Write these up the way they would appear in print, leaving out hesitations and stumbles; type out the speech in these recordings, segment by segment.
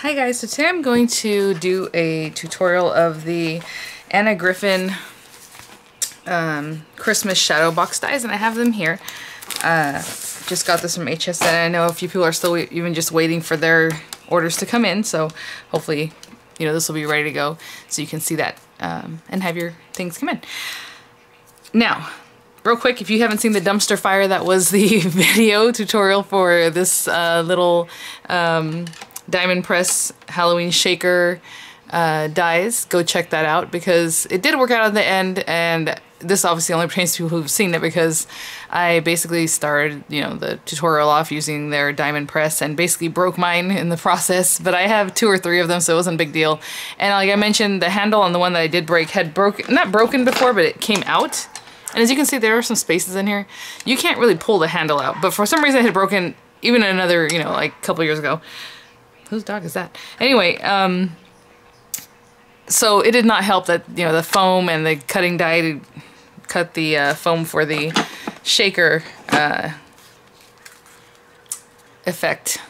Hi guys, so today I'm going to do a tutorial of the Griffin Christmas shadow box dies, and I have them here. Just got this from HSN. I know a few people are still even just waiting for their orders to come in, so hopefully, you know, this will be ready to go so you can see that and have your things come in. Now, real quick, if you haven't seen the dumpster fire, that was the video tutorial for this little diamond press Halloween shaker dies. Go check that out because it did work out in the end, and this obviously only pertains to people who've seen it because I basically started, you know, the tutorial off using their diamond press and basically broke mine in the process, but I have 2 or 3 of them, so it wasn't a big deal. And like I mentioned, the handle on the one that I did break had not broken before, but it came out. And as you can see, there are some spaces in here. You can't really pull the handle out, but for some reason it had broken even another, you know, like a couple years ago. Whose dog is that? Anyway, so it did not help that, you know, the foam and the cutting die to cut the foam for the shaker effect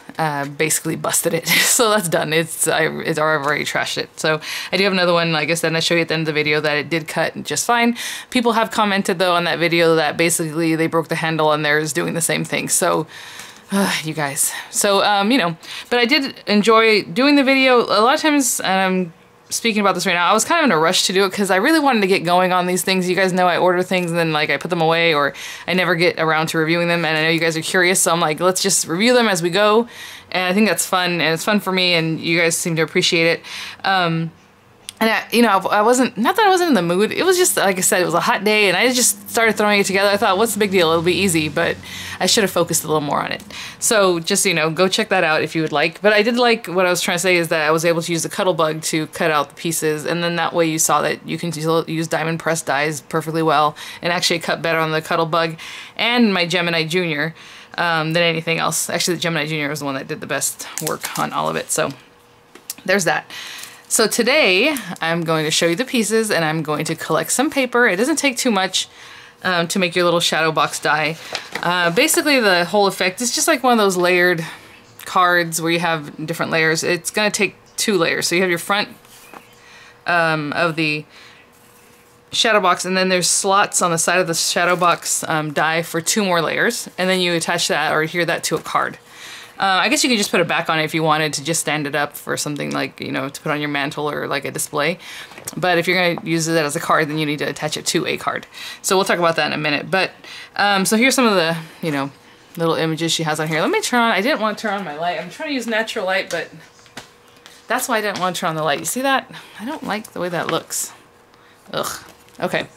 basically busted it. So that's done. I've already trashed it. So I do have another one, like I said, and I show you at the end of the video that it did cut just fine. People have commented though on that video that basically they broke the handle and theirs doing the same thing. So you guys. So, you know, but I did enjoy doing the video. A lot of times, and I'm speaking about this right now, I was kind of in a rush to do it because I really wanted to get going on these things. You guys know I order things and then like I put them away, or I never get around to reviewing them, and I know you guys are curious, so I'm like, let's just review them as we go. And I think that's fun, and it's fun for me, and you guys seem to appreciate it. And you know, I wasn't, not that I wasn't in the mood, it was just, like I said, it was a hot day and I just started throwing it together. I thought, what's the big deal? It'll be easy, but I should have focused a little more on it. So just, you know, go check that out if you would like. But I did like, what I was trying to say is that I was able to use the Cuttle Bug to cut out the pieces, and then that way you saw that you can still use diamond press dies perfectly well, and actually cut better on the Cuttle Bug and my Gemini Junior than anything else. Actually, the Gemini Junior was the one that did the best work on all of it, so there's that. So today I'm going to show you the pieces, and I'm going to collect some paper. It doesn't take too much to make your little shadow box die. Basically the whole effect is just like one of those layered cards where you have different layers. It's going to take 2 layers. So you have your front of the shadow box, and then there's slots on the side of the shadow box die for 2 more layers, and then you attach that or adhere that to a card. I guess you could just put it back on it if you wanted to just stand it up for something like, you know, to put on your mantle or like a display. But if you're going to use it as a card, then you need to attach it to a card. So we'll talk about that in a minute. But so here's some of the, you know, little images she has on here. Let me turn on, I didn't want to turn on my light. I'm trying to use natural light, but that's why I didn't want to turn on the light. You see that? I don't like the way that looks. Ugh. Okay.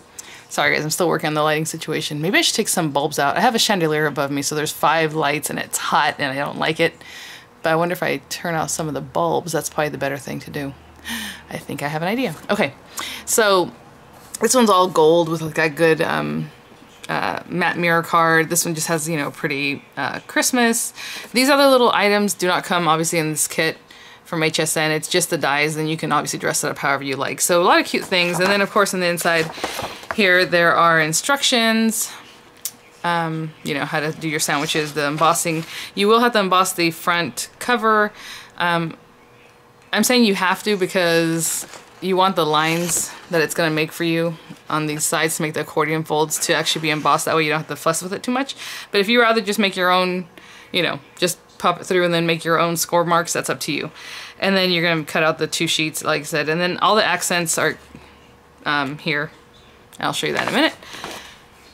Sorry guys, I'm still working on the lighting situation. Maybe I should take some bulbs out. I have a chandelier above me, so there's 5 lights and it's hot and I don't like it. But I wonder if I turn out some of the bulbs, that's probably the better thing to do. I think I have an idea. Okay, so this one's all gold with like a good matte mirror card. This one just has, you know, pretty Christmas. These other little items do not come obviously in this kit from HSN. It's just the dies, and you can obviously dress it up however you like. So a lot of cute things. And then of course on the inside here there are instructions, you know, how to do your sandwiches, the embossing. You will have to emboss the front cover. I'm saying you have to because you want the lines that it's going to make for you on these sides to make the accordion folds to actually be embossed. That way you don't have to fuss with it too much. But if you rather just make your own, you know, just pop it through and then make your own score marks, that's up to you. And then you're going to cut out the 2 sheets like I said, and then all the accents are here. I'll show you that in a minute.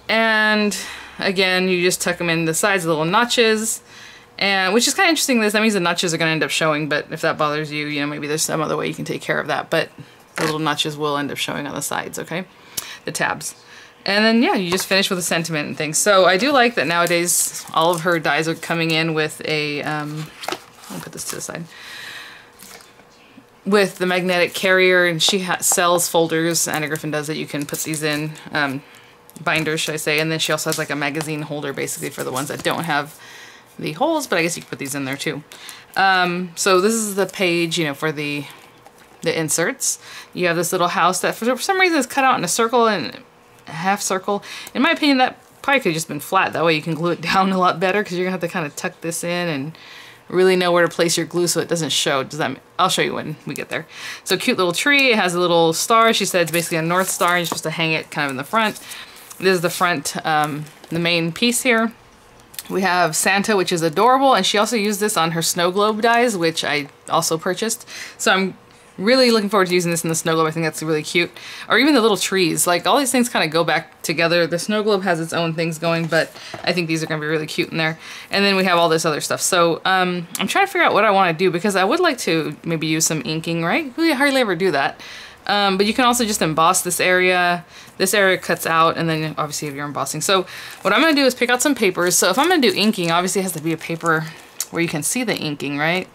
And again, you just tuck them in the sides, the little notches, and which is kind of interesting. That means the notches are going to end up showing, but if that bothers you, you know, maybe there's some other way you can take care of that, but the little notches will end up showing on the sides, okay? The tabs. And then, yeah, you just finish with a sentiment and things. So I do like that nowadays all of her dies are coming in with a, let me put this to the side, with the magnetic carrier, and she sells folders. Anna Griffin does it. You can put these in, binders, should I say, and then she also has like a magazine holder basically for the ones that don't have the holes, but I guess you can put these in there too. So this is the page, you know, for the inserts. You have this little house that for some reason is cut out in a circle and a half circle. In my opinion, that probably could have just been flat. That way you can glue it down a lot better because you're gonna have to kind of tuck this in and really know where to place your glue so it doesn't show. I'll show you when we get there. So cute little tree. It has a little star. She said it's basically a North Star, and you're supposed to hang it kind of in the front. This is the front, the main piece here. We have Santa, which is adorable, and she also used this on her snow globe dies, which I also purchased. So I'm really looking forward to using this in the snow globe. I think that's really cute. Or even the little trees. Like, all these things kind of go back together. The snow globe has its own things going, but I think these are going to be really cute in there. And then we have all this other stuff. So I'm trying to figure out what I want to do, because I would like to maybe use some inking, right? We hardly ever do that. But you can also just emboss this area. This area cuts out, and then obviously if you're embossing. So what I'm going to do is pick out some papers. So if I'm going to do inking, obviously it has to be a paper where you can see the inking, right?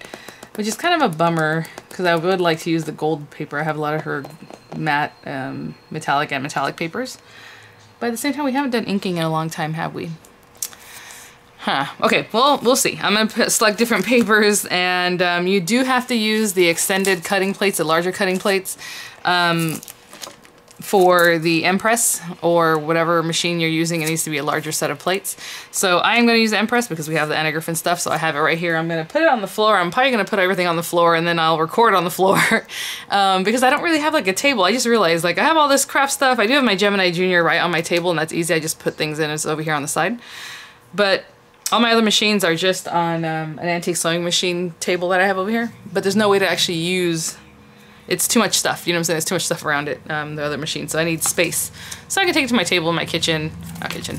Which is kind of a bummer, because I would like to use the gold paper. I have a lot of her matte, metallic and metallic papers. But at the same time, we haven't done inking in a long time, have we? Huh. Okay, well, we'll see. I'm going to select different papers, and you do have to use the extended cutting plates, the larger cutting plates, for the Empress or whatever machine you're using. It needs to be a larger set of plates. So I am going to use the Empress because we have the Griffin stuff, so I have it right here. I'm going to put it on the floor. I'm probably going to put everything on the floor, and then I'll record on the floor because I don't really have like a table. I just realized like I have all this craft stuff. I do have my Gemini Junior right on my table, and that's easy. I just put things in. It's over here on the side. But all my other machines are just on an antique sewing machine table that I have over here. But there's no way to actually use... It's too much stuff, you know what I'm saying? There's too much stuff around it, the other machine, so I need space. So I can take it to my table in my kitchen, not kitchen,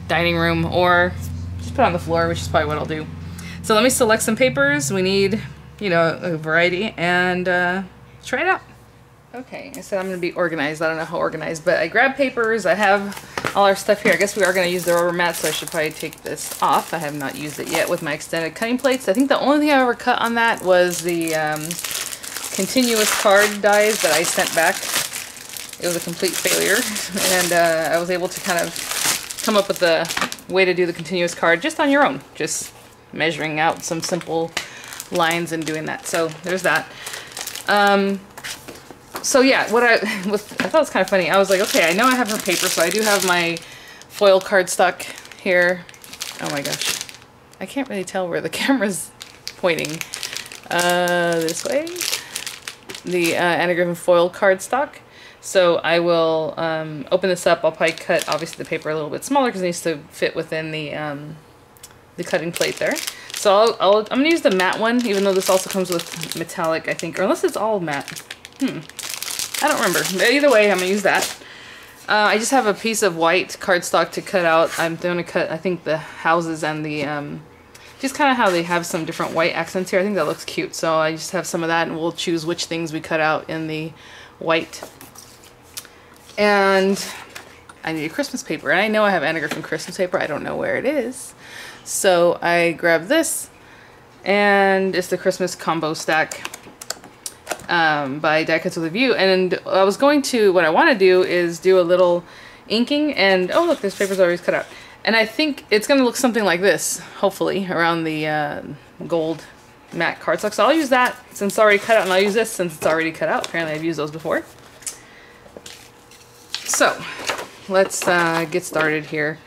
dining room, or just put it on the floor, which is probably what I'll do. So let me select some papers. We need, you know, a variety, and try it out. Okay, I said I'm going to be organized. I don't know how organized, but I grabbed papers. I have all our stuff here. I guess we are going to use the rubber mat, so I should probably take this off. I have not used it yet with my extended cutting plates. I think the only thing I ever cut on that was the... continuous card dies that I sent back. It was a complete failure, and I was able to kind of come up with a way to do the continuous card just on your own, just measuring out some simple lines and doing that. So there's that. So yeah, what I thought it was kind of funny. I was like, okay, I know I have her paper, so I do have my foil cardstock here. Oh my gosh, I can't really tell where the camera's pointing. This way. The Griffin foil cardstock. So I will open this up. I'll probably cut obviously the paper a little bit smaller because it needs to fit within the cutting plate there. So I'm gonna use the matte one, even though this also comes with metallic, I think, or unless it's all matte. I don't remember. But either way, I'm gonna use that. I just have a piece of white cardstock to cut out. I'm gonna cut, I think, the houses and the just kind of how they have some different white accents here. I think that looks cute. So I just have some of that, and we'll choose which things we cut out in the white. And I need a Christmas paper. And I know I have Griffin Christmas paper. I don't know where it is. So I grabbed this, and it's the Christmas combo stack by Die Cuts with a View. And I was going to, what I want to do is do a little inking, and oh look, this paper's already cut out. And I think it's going to look something like this, hopefully, around the gold matte cardstock. So I'll use that since it's already cut out, and I'll use this since it's already cut out. Apparently I've used those before. So let's get started here.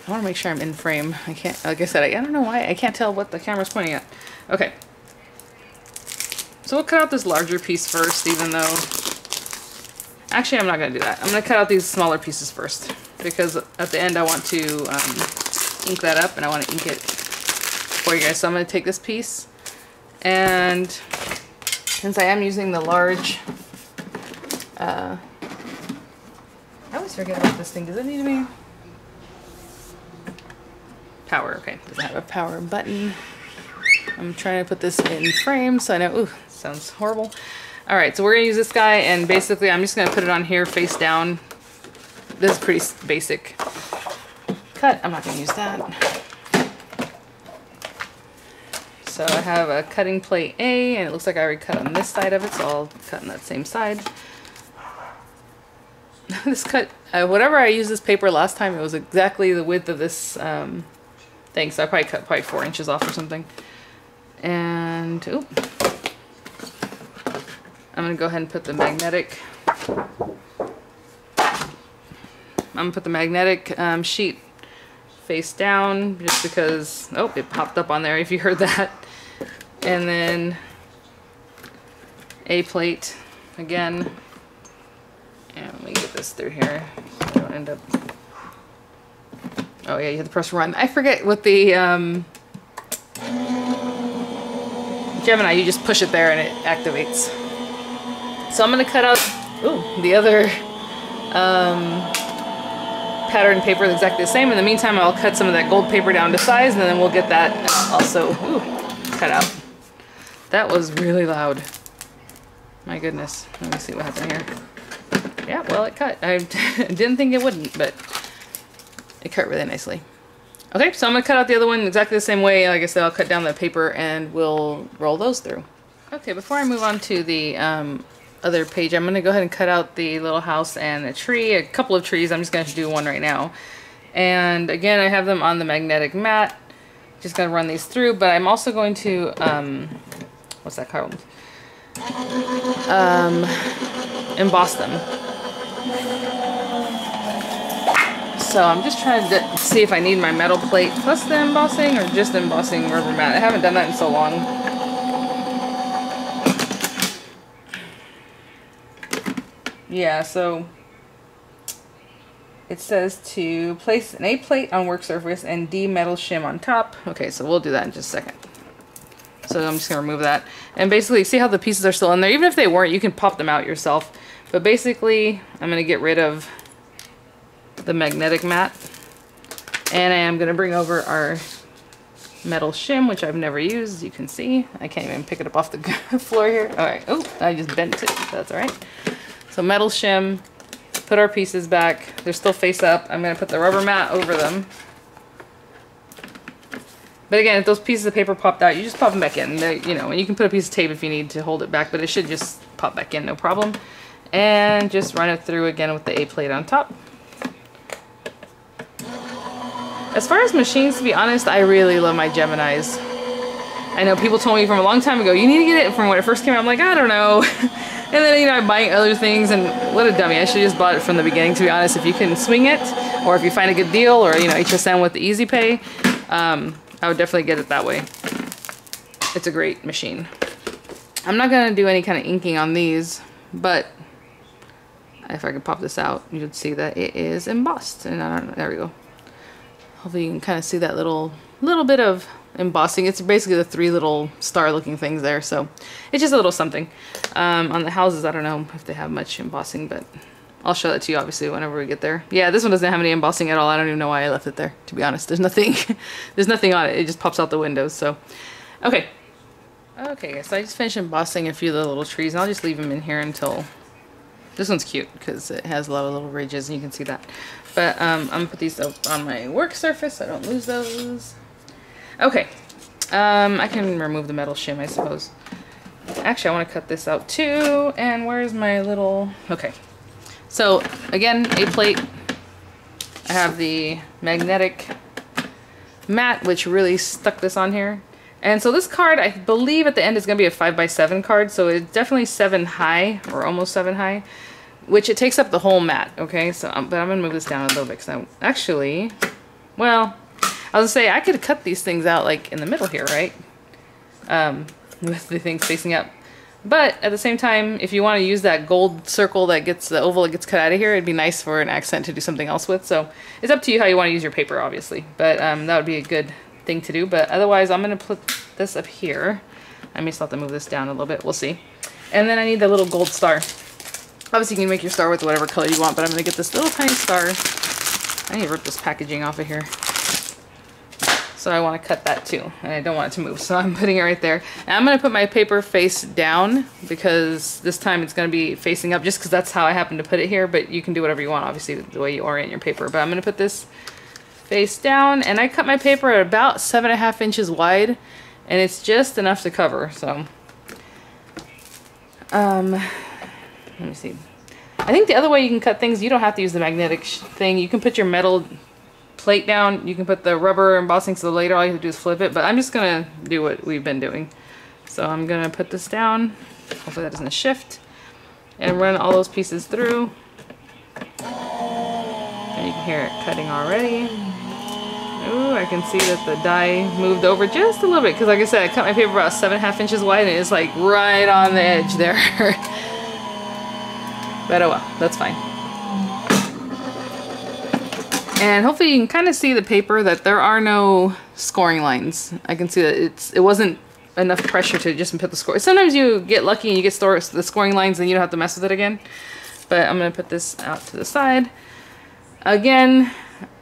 I want to make sure I'm in frame. I can't, like I said, I don't know why. I can't tell what the camera's pointing at. Okay. So we'll cut out this larger piece first, even though... Actually, I'm not going to do that. I'm going to cut out these smaller pieces first, because at the end I want to ink that up, and I want to ink it for you guys. So I'm going to take this piece, and since I am using the large... I always forget about this thing. Does it need to be... Power. Okay, does it have a power button? I'm trying to put this in frame, so I know... Ooh, sounds horrible. Alright, so we're going to use this guy, and basically I'm just going to put it on here face down. This is pretty basic cut. I'm not going to use that. So I have a cutting plate A, and it looks like I already cut on this side of it, so I'll cut on that same side. This cut, whatever I used this paper last time, it was exactly the width of this thing, so I probably cut 4 inches off or something. And, ooh. I'm going to go ahead and put the magnetic, sheet face down, just because, oh, it popped up on there if you heard that. And then A plate again. And let me get this through here so I don't end up, oh yeah, you have to press run. I forget what the Gemini, you just push it there and it activates. So I'm gonna cut out, ooh, the other pattern paper is exactly the same. In the meantime, I'll cut some of that gold paper down to size, and then we'll get that also, ooh, cut out. That was really loud. My goodness. Let me see what happened here. Yeah, well, it cut. I didn't think it wouldn't, but it cut really nicely. Okay, so I'm gonna cut out the other one exactly the same way. Like I said, I'll cut down the paper and we'll roll those through. Okay, before I move on to the other page, I'm gonna go ahead and cut out the little house and a tree, a couple of trees. I'm just gonna do one right now. And again, I have them on the magnetic mat. Just gonna run these through, but I'm also going to, what's that called? Emboss them. So I'm just trying to see if I need my metal plate plus the embossing or just embossing rubber mat. I haven't done that in so long. Yeah, so it says to place an A plate on work surface and D metal shim on top. Okay, so we'll do that in just a second. So I'm just gonna remove that. And basically, see how the pieces are still in there? Even if they weren't, you can pop them out yourself. But basically, I'm gonna get rid of the magnetic mat. And I am gonna bring over our metal shim, which I've never used, as you can see. I can't even pick it up off the floor here. All right, oh, I just bent it, that's all right. So metal shim, put our pieces back. They're still face up. I'm gonna put the rubber mat over them. But again, if those pieces of paper popped out, you just pop them back in. You know, and you can put a piece of tape if you need to hold it back, but it should just pop back in, no problem. And just run it through again with the A plate on top. As far as machines, to be honest, I really love my Geminis. I know people told me from a long time ago, you need to get it from when it first came out. I'm like, I don't know. And then, you know, I'm buying other things, and what a dummy. I should have just bought it from the beginning, to be honest. If you can swing it, or if you find a good deal, or, you know, HSN with the Easy Pay, I would definitely get it that way. It's a great machine. I'm not going to do any kind of inking on these, but if I could pop this out, you'd see that it is embossed. And I don't know, there we go. Hopefully you can kind of see that little bit of embossing. It's basically the three little star looking things there, so it's just a little something. On the houses, I don't know if they have much embossing, but I'll show that to you obviously whenever we get there. Yeah, this one doesn't have any embossing at all. I don't even know why I left it there, to be honest. There's nothing there's nothing on it. It just pops out the windows. So okay, so I just finished embossing a few of the little trees, and I'll just leave them in here until this one's cute because it has a lot of little ridges and you can see that. But I'm gonna put these up on my work surface so I don't lose those. Okay, I can remove the metal shim, I suppose. Actually, I want to cut this out too. And where's my little, okay. So again, A plate. I have the magnetic mat, which really stuck this on here. And so this card, I believe at the end is going to be a 5x7 card. So it's definitely 7 high, or almost 7 high, which it takes up the whole mat. Okay, so but I'm going to move this down a little bit because I actually, well, I was going to say I could cut these things out like in the middle here, right? With the things facing up. But at the same time, if you want to use that gold circle that gets the oval that gets cut out of here, it'd be nice for an accent to do something else with. So it's up to you how you want to use your paper, obviously. But that would be a good thing to do. But otherwise, I'm going to put this up here. I may still have to move this down a little bit. We'll see. And then I need the little gold star. Obviously, you can make your star with whatever color you want, but I'm going to get this little tiny star. I need to rip this packaging off of here. So I want to cut that too, and I don't want it to move, so I'm putting it right there. And I'm going to put my paper face down because this time it's going to be facing up just because that's how I happen to put it here, but you can do whatever you want, obviously, the way you orient your paper. But I'm going to put this face down, and I cut my paper at about 7.5 inches wide, and it's just enough to cover, so. Let me see. I think the other way you can cut things, you don't have to use the magnetic thing. You can put your metal plate down, you can put the rubber embossing, so later all you have to do is flip it, but I'm just gonna do what we've been doing. So I'm gonna put this down, hopefully that doesn't shift, and run all those pieces through. And you can hear it cutting already. Ooh, I can see that the die moved over just a little bit because, like I said, I cut my paper about 7.5 inches wide and it's like right on the edge there. But oh well, that's fine. And hopefully you can kind of see the paper that there are no scoring lines. I can see that it wasn't enough pressure to just put the score. Sometimes you get lucky and you get the scoring lines and you don't have to mess with it again. But I'm going to put this out to the side. Again,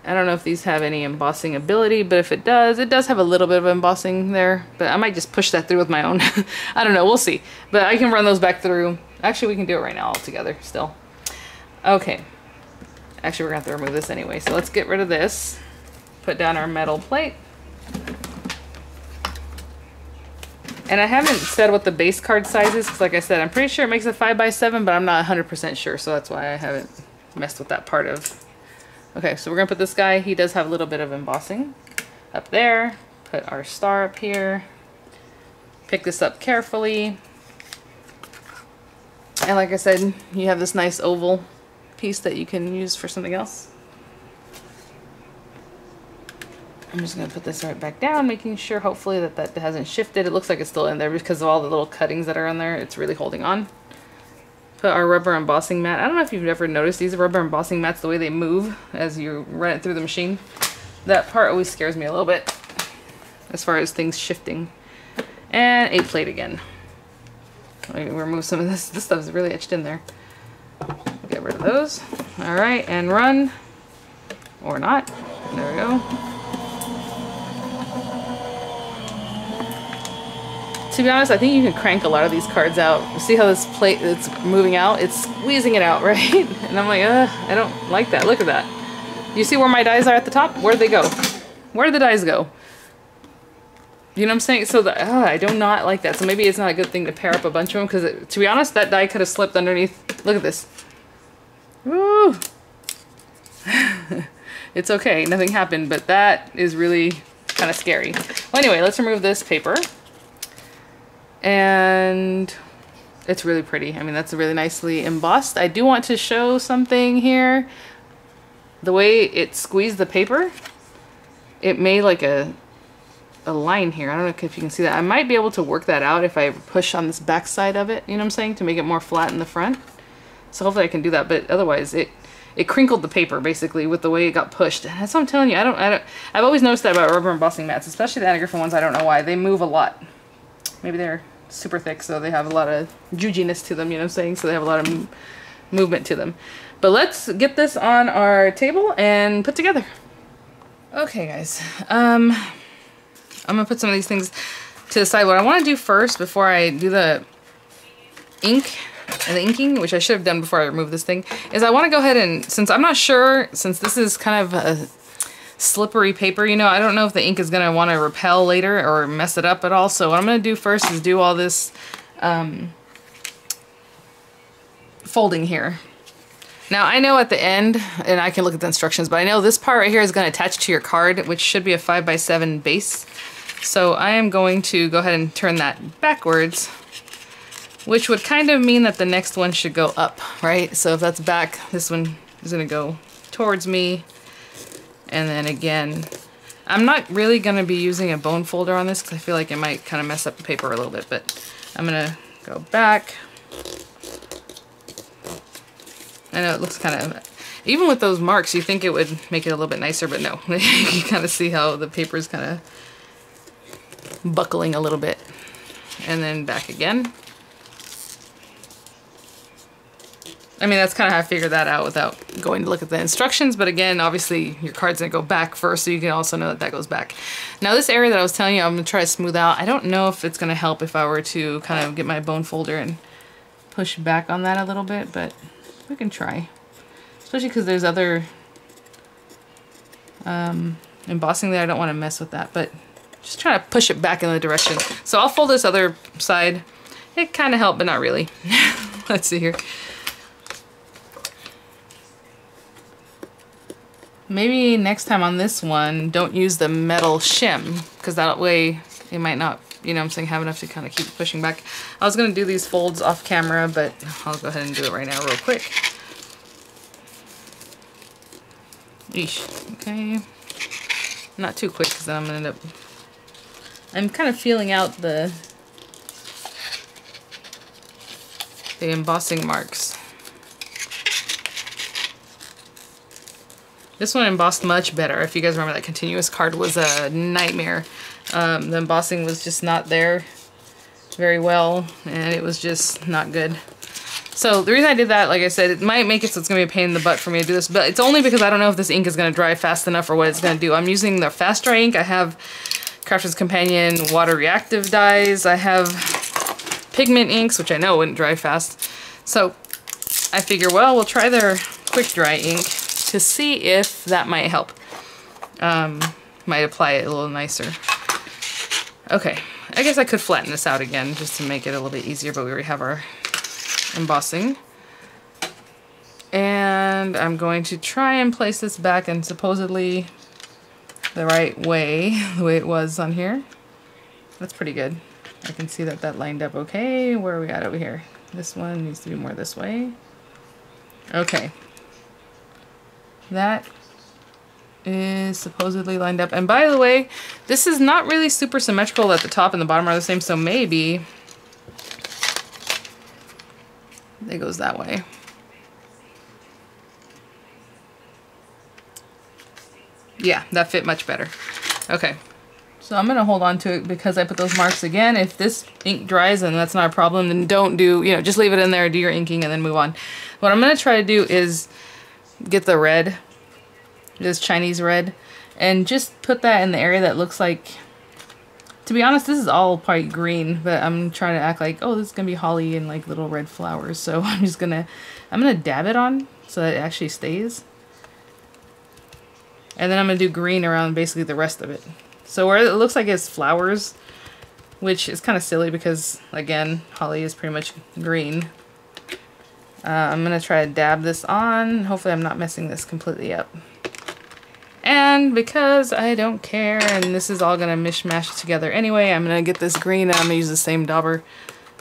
I don't know if these have any embossing ability, but if it does have a little bit of embossing there. But I might just push that through with my own. I don't know, we'll see. But I can run those back through. Actually, we can do it right now all together still. Okay. Actually, we're going to have to remove this anyway. So let's get rid of this. Put down our metal plate. And I haven't said what the base card size is, because like I said, I'm pretty sure it makes a 5x7, but I'm not 100% sure, so that's why I haven't messed with that part of. Okay, so we're gonna put this guy, he does have a little bit of embossing up there. Put our star up here. Pick this up carefully. And like I said, you have this nice oval piece that you can use for something else. I'm just going to put this right back down, making sure hopefully that hasn't shifted. It looks like it's still in there because of all the little cuttings that are on there. It's really holding on. Put our rubber embossing mat. I don't know if you've ever noticed these rubber embossing mats, the way they move as you run it through the machine. That part always scares me a little bit as far as things shifting. And a plate again. Let me remove some of this. This stuff's really etched in there. Get rid of those. Alright, and run. Or not. There we go. To be honest, I think you can crank a lot of these cards out. See how this plate that's moving out? It's squeezing it out, right? And I'm like, I don't like that. Look at that. You see where my dies are at the top? Where'd they go? Where did the dies go? You know what I'm saying? So I do not like that. So maybe it's not a good thing to pair up a bunch of them, because to be honest, that die could have slipped underneath. Look at this. Woo! It's okay. Nothing happened, but that is really kind of scary. Well, anyway, let's remove this paper. And it's really pretty. I mean, that's really nicely embossed. I do want to show something here. The way it squeezed the paper, it made like a line here. I don't know if you can see that. I might be able to work that out if I push on this back side of it, you know what I'm saying, to make it more flat in the front. So hopefully I can do that, but otherwise it crinkled the paper basically with the way it got pushed. And that's what I'm telling you. I've always noticed that about rubber embossing mats, especially the Griffin ones. I don't know why. They move a lot. Maybe they're super thick, so they have a lot of juginess to them, you know what I'm saying? So they have a lot of movement to them. But let's get this on our table and put together. Okay, guys. I'm gonna put some of these things to the side. What I want to do first, before I do the ink and the inking, which I should have done before I remove this thing, is I want to go ahead and, since I'm not sure, since this is kind of a slippery paper, you know, I don't know if the ink is gonna want to repel later or mess it up at all. So what I'm gonna do first is do all this folding here. Now I know at the end, and I can look at the instructions, but I know this part right here is going to attach to your card, which should be a 5x7 base. So I am going to go ahead and turn that backwards, which would kind of mean that the next one should go up, right? So if that's back, this one is going to go towards me. And then again, I'm not really going to be using a bone folder on this because I feel like it might kind of mess up the paper a little bit, but I'm going to go back. I know it looks kind of, even with those marks, you think it would make it a little bit nicer, but no. You kind of see how the paper is kind of buckling a little bit. And then back again. I mean, that's kind of how I figured that out without going to look at the instructions. But again, obviously your card's gonna go back first, so you can also know that that goes back. Now this area that I was telling you, I'm gonna try to smooth out. I don't know if it's gonna help if I were to kind of get my bone folder and push back on that a little bit, but we can try. Especially because there's other embossing there. I don't want to mess with that, but just try to push it back in the direction. So I'll fold this other side. It kind of helped, but not really. Let's see here. Maybe next time on this one, don't use the metal shim, because that way it might not, you know what I'm saying, have enough to kind of keep pushing back. I was going to do these folds off camera, but I'll go ahead and do it right now real quick. Eesh. Okay. Not too quick, because then I'm going to end up... I'm kind of feeling out the embossing marks. This one embossed much better. If you guys remember, that continuous card was a nightmare. The embossing was just not there very well, and it was just not good. So the reason I did that, like I said, it might make it so it's going to be a pain in the butt for me to do this, but it's only because I don't know if this ink is going to dry fast enough or what it's going to do. I'm using the fast dry ink. I have Crafter's Companion water reactive dyes. I have pigment inks, which I know wouldn't dry fast. So I figure, well, we'll try their quick dry ink to see if that might help. Might apply it a little nicer. Okay, I guess I could flatten this out again just to make it a little bit easier, but we already have our embossing. And I'm going to try and place this back in supposedly the right way, the way it was on here. That's pretty good. I can see that that lined up okay. Where are we at over here? This one needs to be more this way. Okay. That is supposedly lined up. And by the way, this is not really super symmetrical that the top and the bottom are the same, so maybe it goes that way. Yeah, that fit much better. Okay. So I'm going to hold on to it because I put those marks again. If this ink dries and that's not a problem, then don't do, you know, just leave it in there, do your inking, and then move on. What I'm going to try to do is get the red, this Chinese red, and just put that in the area that looks like, to be honest, this is all probably green, but I'm trying to act like, oh, this is going to be holly and like little red flowers. So I'm going to dab it on so that it actually stays. And then I'm going to do green around basically the rest of it. So where it looks like it's flowers, which is kind of silly because, again, holly is pretty much green. I'm going to try to dab this on. Hopefully I'm not messing this completely up. And because I don't care and this is all going to mishmash together anyway, I'm going to get this green and I'm going to use the same dauber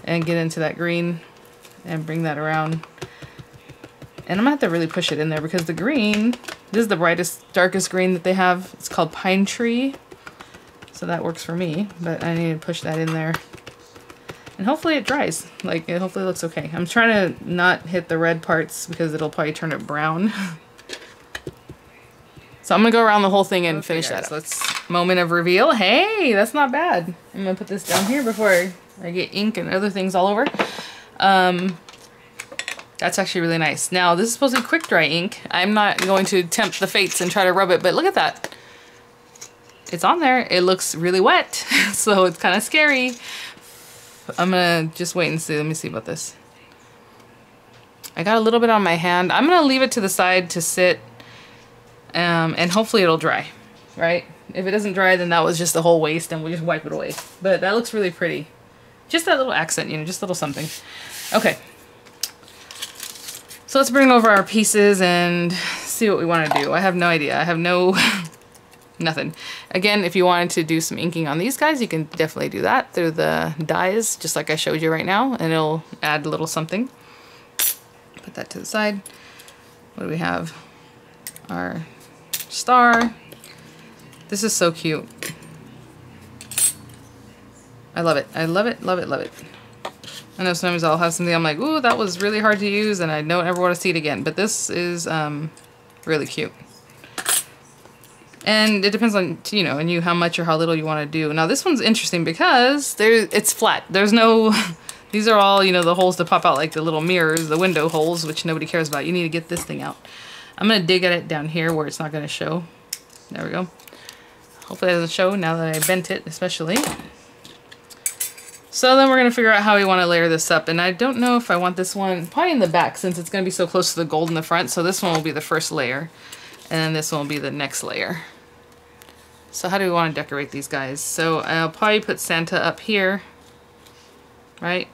and get into that green and bring that around. And I'm going to have to really push it in there because the green, this is the brightest, darkest green that they have. It's called Pine Tree. So that works for me, but I need to push that in there. And hopefully it dries. Like, it hopefully looks okay. I'm trying to not hit the red parts because it'll probably turn it brown. So I'm going to go around the whole thing and finish that up. So let's, moment of reveal. Hey, that's not bad. I'm going to put this down here before I get ink and other things all over. That's actually really nice. Now, this is supposed to be quick dry ink. I'm not going to tempt the fates and try to rub it, but look at that. It's on there. It looks really wet, so it's kind of scary. I'm gonna just wait and see. Let me see about this. I got a little bit on my hand. I'm gonna leave it to the side to sit, and hopefully it'll dry, right? If it doesn't dry, then that was just a whole waste and we'll just wipe it away. But that looks really pretty. Just that little accent, you know, just a little something. Okay. So let's bring over our pieces and see what we want to do. I have no idea. I have no... nothing. Again, if you wanted to do some inking on these guys, you can definitely do that through the dyes, just like I showed you right now, and it'll add a little something. Put that to the side. What do we have? Our star. This is so cute. I love it. I love it, love it, love it. I know sometimes I'll have something I'm like, ooh, that was really hard to use and I don't ever want to see it again, but this is really cute. And it depends on, you know, and you how much or how little you want to do. Now this one's interesting because it's flat. There's no, these are all, you know, the holes to pop out like the little mirrors, the window holes, which nobody cares about. You need to get this thing out. I'm going to dig at it down here where it's not going to show. There we go. Hopefully it doesn't show now that I bent it, especially. So then we're going to figure out how we want to layer this up. And I don't know if I want this one, probably in the back since it's going to be so close to the gold in the front. So this one will be the first layer. And then this one will be the next layer. So how do we want to decorate these guys? So I'll probably put Santa up here, right?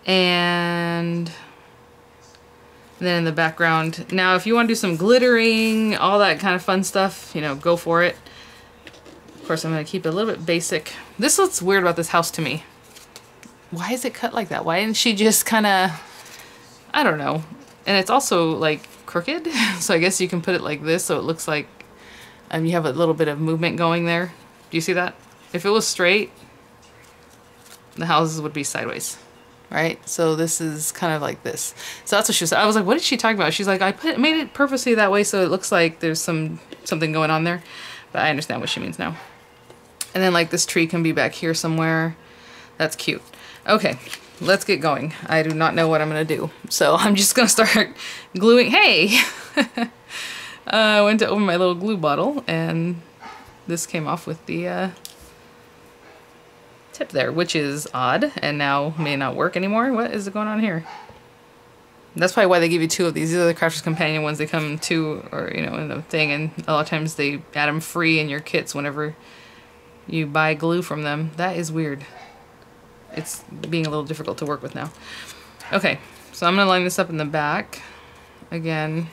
And then in the background. Now if you want to do some glittering, all that kind of fun stuff, you know, go for it. Of course I'm going to keep it a little bit basic. This looks weird about this house to me. Why is it cut like that? Why didn't she just kind of, I don't know. And it's also like crooked, so I guess you can put it like this so it looks like You have a little bit of movement going there. Do you see that? If it was straight, the houses would be sideways, right? So this is kind of like this. So that's what she was. I was like, what did she talk about? She's like, made it purposely that way so it looks like there's something going on there. But I understand what she means now. And then like this tree can be back here somewhere. That's cute. Okay, let's get going. I do not know what I'm gonna do. So I'm just gonna start gluing. Hey! I went to open my little glue bottle and this came off with the tip there, which is odd and now may not work anymore. What is going on here? That's probably why they give you 2 of these. These are the Crafter's Companion ones. They come 2 or, you know, in a thing, and a lot of times they add them free in your kits whenever you buy glue from them. That is weird. It's being a little difficult to work with now. Okay, so I'm gonna line this up in the back. Again,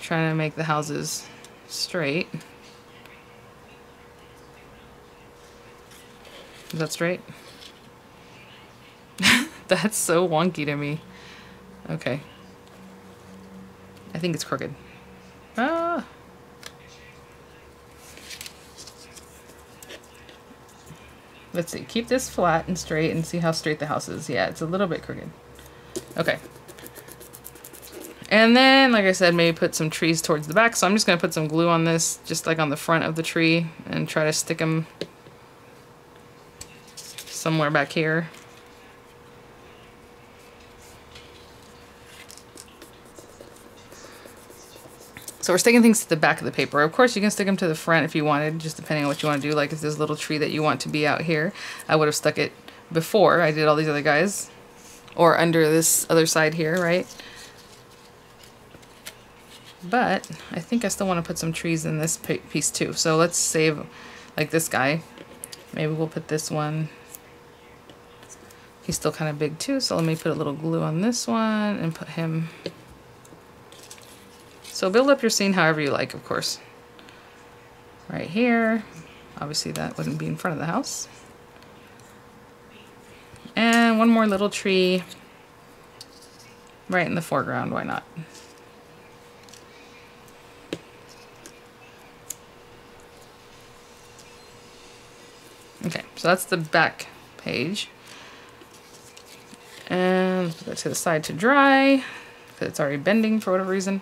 trying to make the houses straight. Is that straight? That's so wonky to me. Okay. I think it's crooked. Ah! Let's see. Keep this flat and straight and see how straight the house is. Yeah, it's a little bit crooked. Okay. And then, like I said, maybe put some trees towards the back. So I'm just going to put some glue on this, just like on the front of the tree, and try to stick them somewhere back here. So we're sticking things to the back of the paper. Of course, you can stick them to the front if you wanted, just depending on what you want to do. Like if there's a little tree that you want to be out here, I would have stuck it before I did all these other guys. Or under this other side here, right? But I think I still want to put some trees in this piece too. So let's save like this guy. Maybe we'll put this one. He's still kind of big too, so let me put a little glue on this one and put him. So build up your scene however you like, of course. Right here. Obviously that wouldn't be in front of the house. And one more little tree right in the foreground, why not? Okay, so that's the back page. And let's put that to the side to dry, because it's already bending for whatever reason.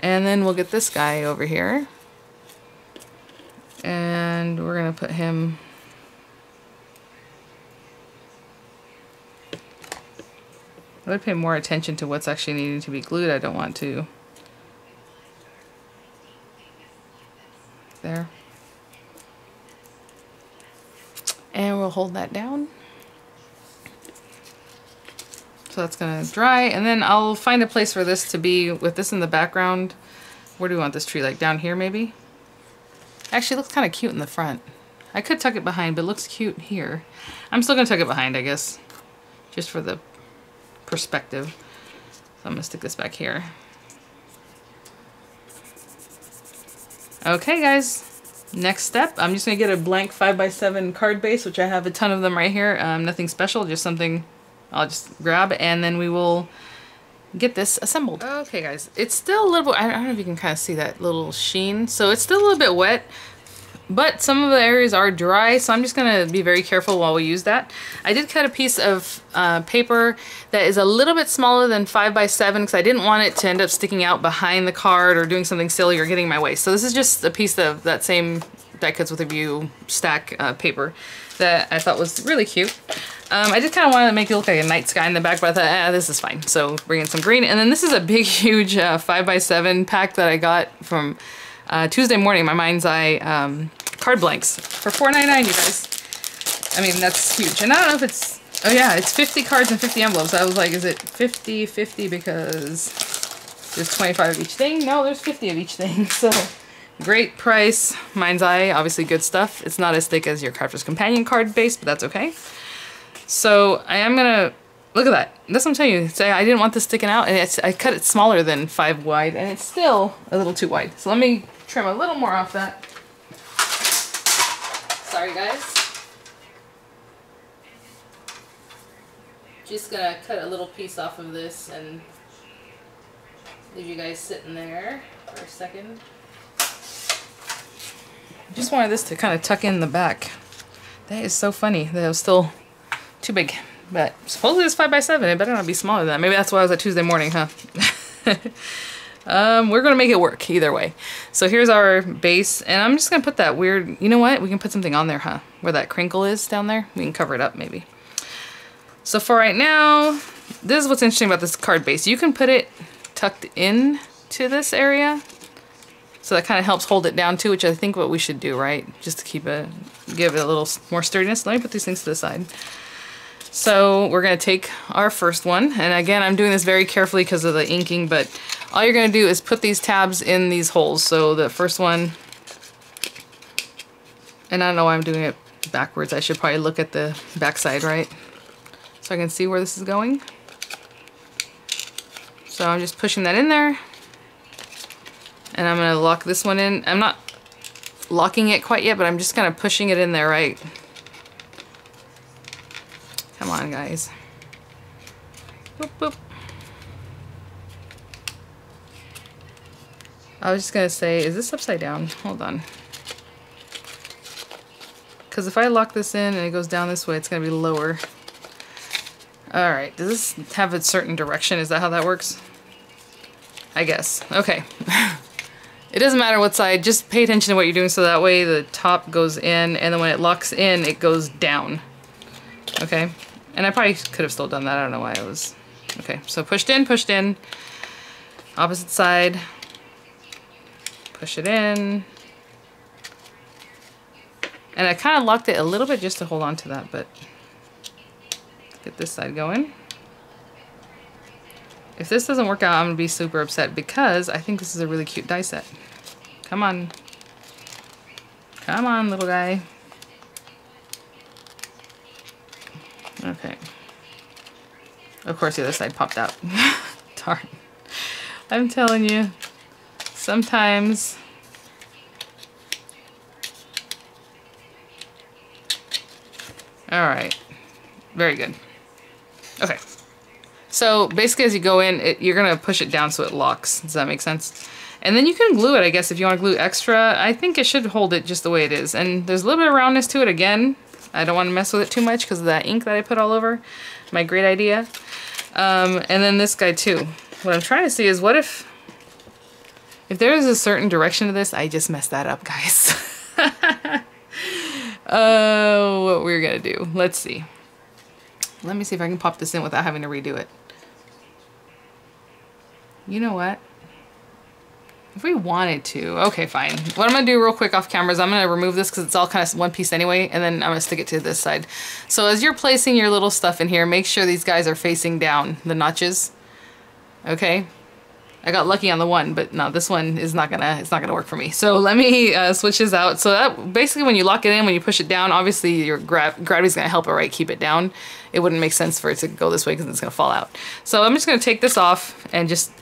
And then we'll get this guy over here. And we're gonna put him I would pay more attention to what's actually needing to be glued. I don't want to. There. And we'll hold that down. So that's gonna dry, and then I'll find a place for this to be with this in the background. Where do we want this tree? Like down here maybe? Actually, it looks kind of cute in the front. I could tuck it behind, but it looks cute here. I'm still gonna tuck it behind, I guess, just for the perspective. So I'm gonna stick this back here. Okay guys, next step, I'm just gonna get a blank 5x7 card base, which I have a ton of them right here. Nothing special, just something I'll just grab, and then we will get this assembled. Okay guys, it's still a little bit, I don't know if you can kind of see that little sheen. So it's still a little bit wet, but some of the areas are dry, so I'm just gonna be very careful while we use that. I did cut a piece of paper that is a little bit smaller than 5x7 because I didn't want it to end up sticking out behind the card or doing something silly or getting in my way. So this is just a piece of that same Die Cuts with a View stack paper that I thought was really cute. I just kind of wanted to make it look like a night sky in the back, but I thought, this is fine. So bring in some green. And then this is a big, huge 5x7 pack that I got from Tuesday Morning, my Mind's Eye card blanks for $4.99, you guys. I mean, that's huge. And I don't know if it's, oh yeah, it's 50 cards and 50 envelopes. I was like, is it 50 because there's 25 of each thing? No, there's 50 of each thing. So great price. Mind's Eye, obviously good stuff. It's not as thick as your Crafter's Companion card base, but that's okay. So I am gonna, look at that. That's what I'm telling you. So I didn't want this sticking out, and I cut it smaller than 5 wide, and it's still a little too wide. So let me trim a little more off that. Sorry guys. Just gonna cut a little piece off of this and leave you guys sitting there for a second. Just wanted this to kind of tuck in the back. That is so funny. That was still too big. But supposedly it's 5x7. It better not be smaller than that. Maybe that's why I was at Tuesday morning, huh? We're gonna make it work either way. So here's our base, and I'm just gonna put that weird, you know what? We can put something on there, huh? Where that crinkle is down there. We can cover it up maybe. So for right now, this is what's interesting about this card base. You can put it tucked in to this area. So that kind of helps hold it down too, which I think what we should do, right? Just to keep it, give it a little more sturdiness. Let me put these things to the side. So we're gonna take our first one, and again, I'm doing this very carefully because of the inking, but all you're gonna do is put these tabs in these holes. So the first one, and I don't know why I'm doing it backwards. I should probably look at the back side, right? So I can see where this is going. So I'm just pushing that in there, and I'm gonna lock this one in. I'm not locking it quite yet, but I'm just kind of pushing it in there, right? Come on, guys. Boop, boop. I was just gonna say, is this upside down? Hold on. Because if I lock this in and it goes down this way, it's gonna be lower. All right, does this have a certain direction? Is that how that works? I guess. Okay. It doesn't matter what side, just pay attention to what you're doing so that way the top goes in, and then when it locks in, it goes down. Okay? And I probably could have still done that. I don't know why I was... Okay, so pushed in. Opposite side. Push it in. And I kind of locked it a little bit just to hold on to that, but... Get this side going. If this doesn't work out, I'm going to be super upset because I think this is a really cute die set. Come on. Come on, little guy. Okay. Of course, the other side popped out. Darn. I'm telling you, sometimes... Alright. Very good. Okay. So basically as you go in, you're going to push it down so it locks. Does that make sense? And then you can glue it, I guess, if you want to glue extra. I think it should hold it just the way it is. And there's a little bit of roundness to it again. I don't want to mess with it too much because of that ink that I put all over. My great idea. And then this guy too. What I'm trying to see is what if there is a certain direction to this, I just messed that up, guys. Oh, what we're going to do. Let's see. Let me see if I can pop this in without having to redo it. You know what? If we wanted to, okay, fine. What I'm gonna do real quick off camera is I'm gonna remove this because it's all kind of one piece anyway, and then I'm gonna stick it to this side. So as you're placing your little stuff in here, make sure these guys are facing down, the notches. Okay? I got lucky on the one, but no, this one is not gonna, it's not gonna work for me. So let me switch this out. So that basically when you lock it in, when you push it down, obviously your gravity's gonna help it, right? Keep it down. It wouldn't make sense for it to go this way because it's gonna fall out. So I'm just gonna take this off and just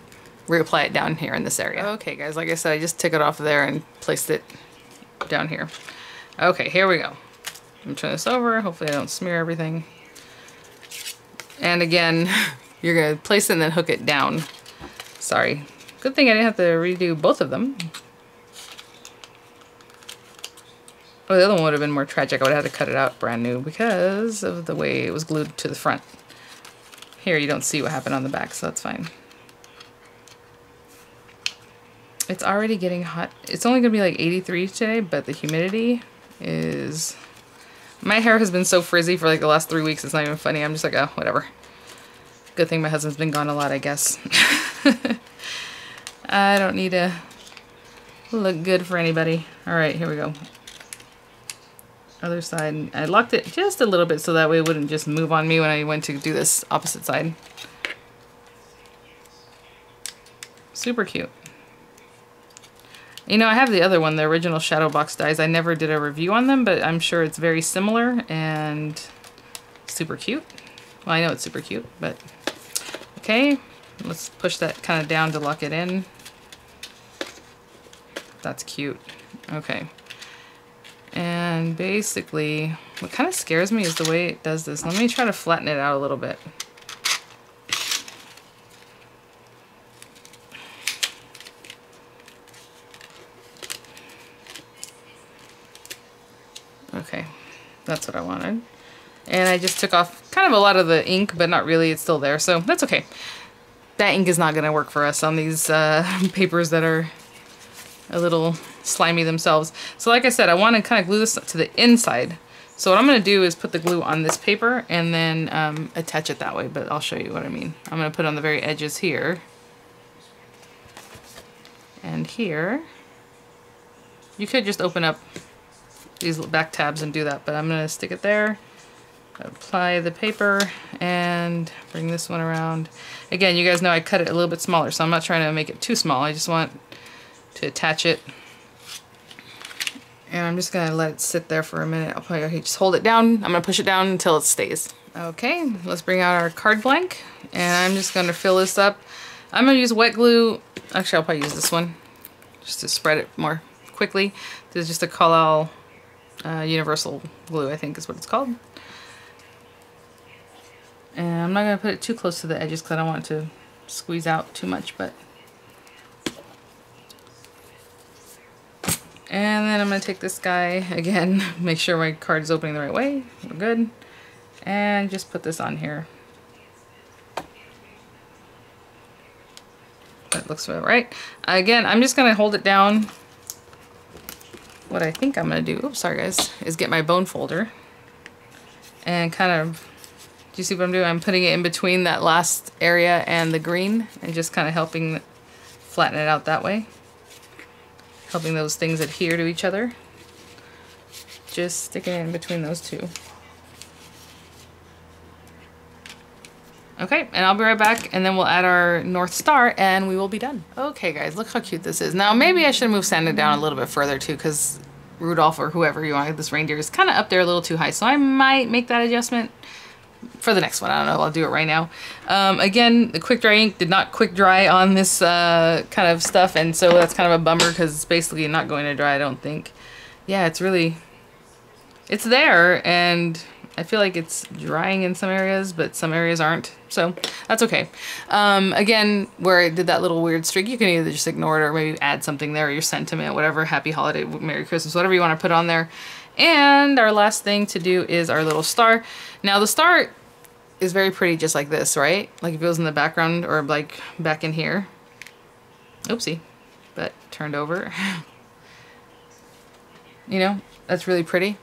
reapply it down here in this area. Okay guys, like I said, I just took it off of there and placed it down here. Okay, here we go. I'm gonna turn this over. Hopefully I don't smear everything. And again, you're gonna place it and then hook it down. Sorry. Good thing I didn't have to redo both of them. Oh, the other one would have been more tragic. I would have had to cut it out brand new because of the way it was glued to the front. Here you don't see what happened on the back, so that's fine. It's already getting hot. It's only gonna be like 83 today, but the humidity is... My hair has been so frizzy for like the last 3 weeks, it's not even funny. I'm just like, oh, whatever. Good thing my husband's been gone a lot, I guess. I don't need to look good for anybody. All right, here we go. Other side. I locked it just a little bit so that way it wouldn't just move on me when I went to do this opposite side. Super cute. You know, I have the other one, the original Shadow Box dies. I never did a review on them, but I'm sure it's very similar and super cute. Well, I know it's super cute, but okay. Let's push that kind of down to lock it in. That's cute. Okay. And basically, what kind of scares me is the way it does this. Let me try to flatten it out a little bit. Okay, that's what I wanted. And I just took off kind of a lot of the ink, but not really, it's still there, so that's okay. That ink is not gonna work for us on these papers that are a little slimy themselves. So like I said, I want to kind of glue this to the inside. So what I'm going to do is put the glue on this paper and then attach it that way, but I'll show you what I mean. I'm going to put it on the very edges here and here. You could just open up these back tabs and do that, but I'm going to stick it there, apply the paper, and bring this one around. Again, you guys know I cut it a little bit smaller, so I'm not trying to make it too small. I just want to attach it. And I'm just gonna let it sit there for a minute. I'll probably just hold it down. I'm gonna push it down until it stays. Okay, let's bring out our card blank. And I'm just gonna fill this up. I'm gonna use wet glue. Actually, I'll probably use this one just to spread it more quickly. This is just a Collal universal glue, I think is what it's called. And I'm not gonna put it too close to the edges because I don't want it to squeeze out too much, but and then I'm going to take this guy, again, make sure my card is opening the right way. We're good. And just put this on here. That looks about right. Again, I'm just going to hold it down. What I think I'm going to do, oops, sorry guys, is get my bone folder. And kind of, do you see what I'm doing? I'm putting it in between that last area and the green. And just kind of helping flatten it out that way. Helping those things adhere to each other. Just sticking it in between those two. Okay, and I'll be right back, and then we'll add our North Star, and we will be done. Okay, guys, look how cute this is. Now, maybe I should move Santa down a little bit further, too, because Rudolph or whoever you want, this reindeer, is kind of up there a little too high, so I might make that adjustment for the next one. I don't know, I'll do it right now. Again, the quick dry ink did not quick dry on this kind of stuff, and so that's kind of a bummer because it's basically not going to dry, I don't think. Yeah, it's really, it's there, and I feel like it's drying in some areas, but some areas aren't, so that's okay. Again, where I did that little weird streak, you can either just ignore it or maybe add something there, or your sentiment, whatever, happy holiday, Merry Christmas, whatever you want to put on there. And our last thing to do is our little star. Now the star is very pretty just like this, right? Like if it was in the background or like back in here. Oopsie, but turned over. You know, that's really pretty.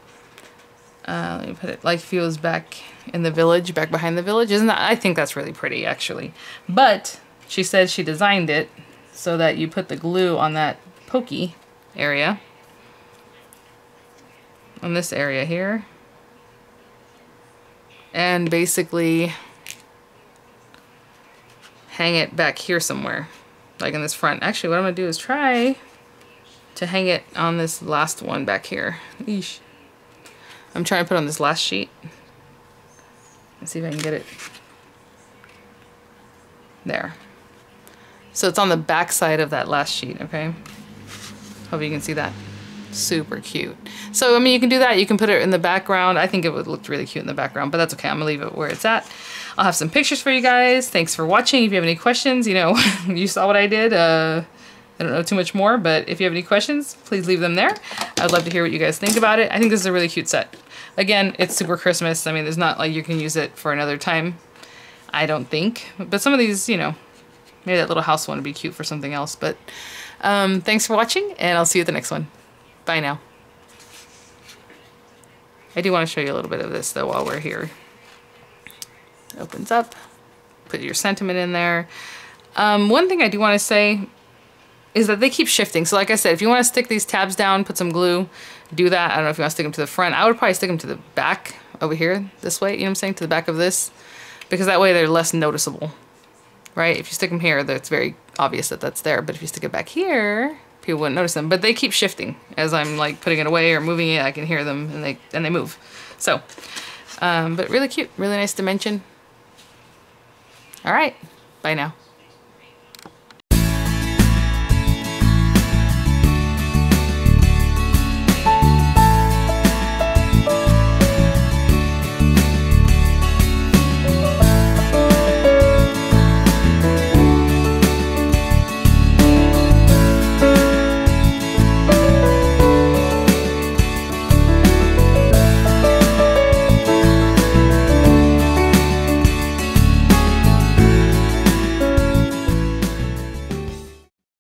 Let me put it like if it was back in the village, back behind the village. Isn't that, I think that's really pretty actually. But she says she designed it so that you put the glue on that pokey area. On this area here, and basically hang it back here somewhere, like in this front. Actually, what I'm gonna do is try to hang it on this last one back here. Eesh. I'm trying to put on this last sheet. Let's see if I can get it there. So it's on the back side of that last sheet, okay? Hope you can see that. Super cute. So, I mean, you can do that. You can put it in the background. I think it would look really cute in the background, but that's okay. I'm gonna leave it where it's at. I'll have some pictures for you guys. Thanks for watching. If you have any questions, you know, you saw what I did. I don't know too much more, but if you have any questions, please leave them there. I'd love to hear what you guys think about it. I think this is a really cute set. Again, it's super Christmas. I mean, there's not like you can use it for another time. I don't think. But some of these, you know, maybe that little house one would be cute for something else. But thanks for watching, and I'll see you at the next one. Bye now. I do want to show you a little bit of this though while we're here. It opens up. Put your sentiment in there. One thing I do want to say is that they keep shifting. So like I said, if you want to stick these tabs down, put some glue, do that. I don't know if you want to stick them to the front. I would probably stick them to the back over here this way, you know what I'm saying, to the back of this, because that way they're less noticeable, right? If you stick them here, it's very obvious that that's there, but if you stick it back here, people wouldn't notice them, but they keep shifting as I'm like putting it away or moving it. I can hear them and they move. So, but really cute, really nice dimension. All right, bye now.